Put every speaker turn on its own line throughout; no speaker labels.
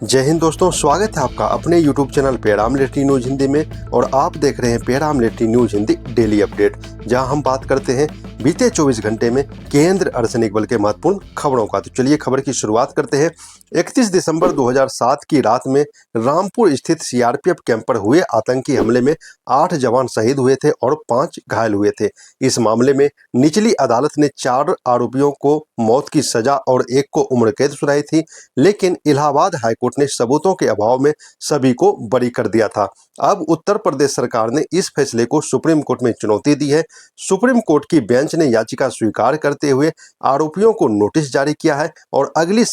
जय हिंद दोस्तों, स्वागत है आपका अपने YouTube चैनल पेराम लेटरी न्यूज हिंदी में। और आप देख रहे हैं पेराम लेटरी न्यूज हिंदी डेली अपडेट, जहां हम बात करते हैं बीते 24 घंटे में केंद्र अर्धसैनिक बल के महत्वपूर्ण खबरों का। तो चलिए खबर की शुरुआत करते हैं। 31 दिसंबर 2007 की रात में रामपुर स्थित सीआरपीएफ कैंप पर हुए आतंकी हमले में 8 जवान शहीद हुए थे और 5 घायल हुए थे। इस मामले में निचली अदालत ने 4 आरोपियों को मौत की सजा और 1 को उम्र कैद सुनाई थी, लेकिन इलाहाबाद हाईकोर्ट ने सबूतों के अभाव में सभी को बरी कर दिया था। अब उत्तर प्रदेश सरकार ने इस फैसले को सुप्रीम कोर्ट में चुनौती दी है। सुप्रीम कोर्ट की बेंच ने याचिका स्वीकार करते हुए आरोपियों को नोटिस जारी किया है और अगली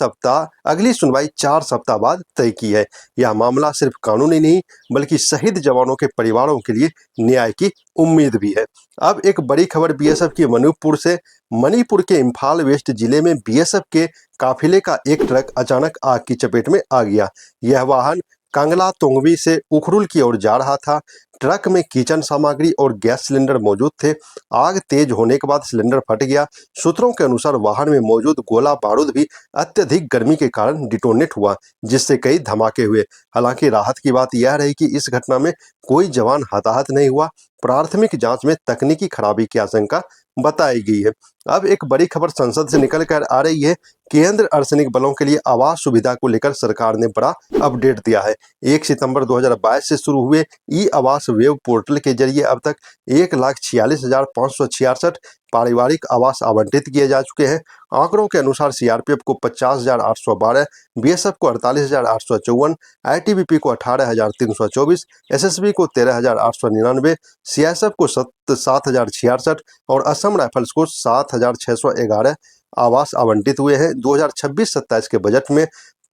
सुनवाई 4 सप्ताह बाद तय की है। यह मामला सिर्फ कानूनी नहीं बल्कि शहीद जवानों के परिवारों के लिए न्याय की उम्मीद भी है। अब एक बड़ी खबर बीएसएफ की मणिपुर से। मणिपुर के इम्फाल वेस्ट जिले में बीएसएफ के काफिले का एक ट्रक अचानक आग की चपेट में आ गया। यह वाहन कांगला तोंगवी से उखरुल की ओर जा रहा था। ट्रक में किचन सामग्री और गैस सिलेंडर मौजूद थे। आग तेज होने के बाद सिलेंडर फट गया। सूत्रों के अनुसार वाहन में मौजूद गोला बारूद भी अत्यधिक गर्मी के कारण डिटोनेट हुआ, जिससे कई धमाके हुए। हालांकि राहत की बात यह रही कि इस घटना में कोई जवान हताहत नहीं हुआ। प्राथमिक जांच में तकनीकी खराबी की आशंका बताई गई है। अब एक बड़ी खबर संसद से निकल कर आ रही है। केंद्र अर्धसैनिक बलों के लिए आवास सुविधा को लेकर सरकार ने बड़ा अपडेट दिया है। 1 सितंबर 2022 से शुरू हुए ई आवास वेब पोर्टल के जरिए अब तक 1,46,566 पारिवारिक आवास आवंटित किए जा चुके हैं। आंकड़ों के अनुसार सीआरपीएफ को 50,812, बीएसएफ को 48,854, आईटीबीपी को 18,324, एसएसबी को 13,899, सीआईएसएफ को 7,066 और असम राइफल्स को 7,611 आवास आवंटित हुए हैं। 2026-27 के बजट में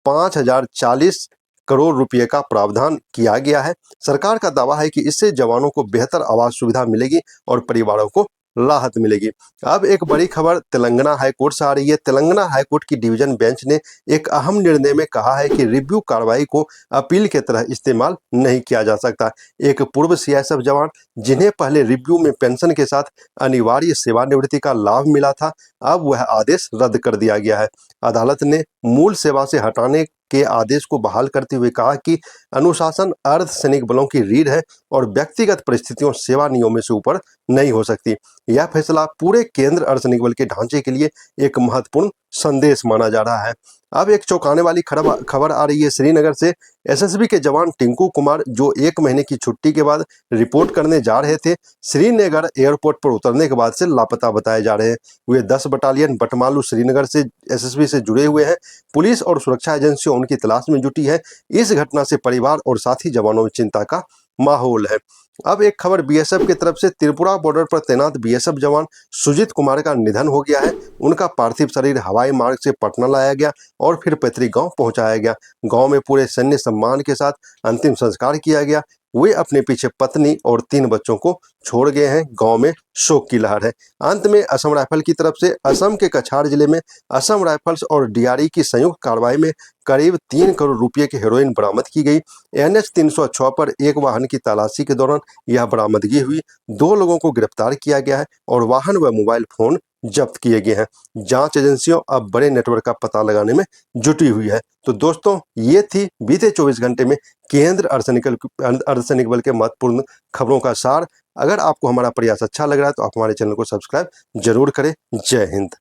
5,040 करोड़ रुपए का प्रावधान किया गया है। सरकार का दावा है कि इससे जवानों को बेहतर आवास सुविधा मिलेगी और परिवारों को राहत मिलेगी। अब एक बड़ी खबर तेलंगाना हाईकोर्ट से आ रही है। तेलंगाना हाईकोर्ट की डिवीजन बेंच ने एक अहम निर्णय में कहा है कि रिव्यू कार्रवाई को अपील की तरह इस्तेमाल नहीं किया जा सकता। एक पूर्व सीआईएसएफ जवान जिन्हें पहले रिव्यू में पेंशन के साथ अनिवार्य सेवानिवृत्ति का लाभ मिला था, अब वह आदेश रद्द कर दिया गया है। अदालत ने मूल सेवा से हटाने के आदेश को बहाल करते हुए कहा कि अनुशासन अर्धसैनिक बलों की रीढ़ है और व्यक्तिगत परिस्थितियों सेवा नियमों से ऊपर नहीं हो सकती। यह फैसला पूरे केंद्र अर्धसैनिक बल के ढांचे के लिए एक महत्वपूर्ण संदेश माना जा रहा है। अब एक चौंकाने वाली खबर आ रही है श्रीनगर से। एसएसबी के जवान टिंकू कुमार, जो 1 महीने की छुट्टी के बाद रिपोर्ट करने जा रहे थे, श्रीनगर एयरपोर्ट पर उतरने के बाद से लापता बताए जा रहे हैं। वे 10 बटालियन बटमालू श्रीनगर से एसएसबी से जुड़े हुए हैं। पुलिस और सुरक्षा एजेंसियां उनकी तलाश में जुटी है। इस घटना से परिवार और साथी जवानों में चिंता का माहौल है। अब एक खबर बीएसएफ की तरफ से। त्रिपुरा बॉर्डर पर तैनात बीएसएफ जवान सुजीत कुमार का निधन हो गया है। उनका पार्थिव शरीर हवाई मार्ग से पटना लाया गया और फिर पैतृक गांव पहुंचाया गया। गांव में पूरे सैन्य सम्मान के साथ अंतिम संस्कार किया गया। वे अपने पीछे पत्नी और 3 बच्चों को छोड़ गए हैं। गांव में शोक की लहर है। अंत में असम राइफल की तरफ से असम के कछार जिले में असम राइफल्स और डीआरई की संयुक्त कार्रवाई में करीब 3 करोड़ रुपए की हेरोइन बरामद की गई। एनएच 306 पर एक वाहन की तलाशी के दौरान यह बरामदगी हुई। 2 लोगों को गिरफ्तार किया गया है और वाहन व मोबाइल फोन जब्त किए गए हैं। जांच एजेंसियों अब बड़े नेटवर्क का पता लगाने में जुटी हुई है। तो दोस्तों, ये थी बीते 24 घंटे में केंद्र अर्धसैनिक बल के महत्वपूर्ण खबरों का सार। अगर आपको हमारा प्रयास अच्छा लग रहा है तो आप हमारे चैनल को सब्सक्राइब जरूर करें। जय हिंद।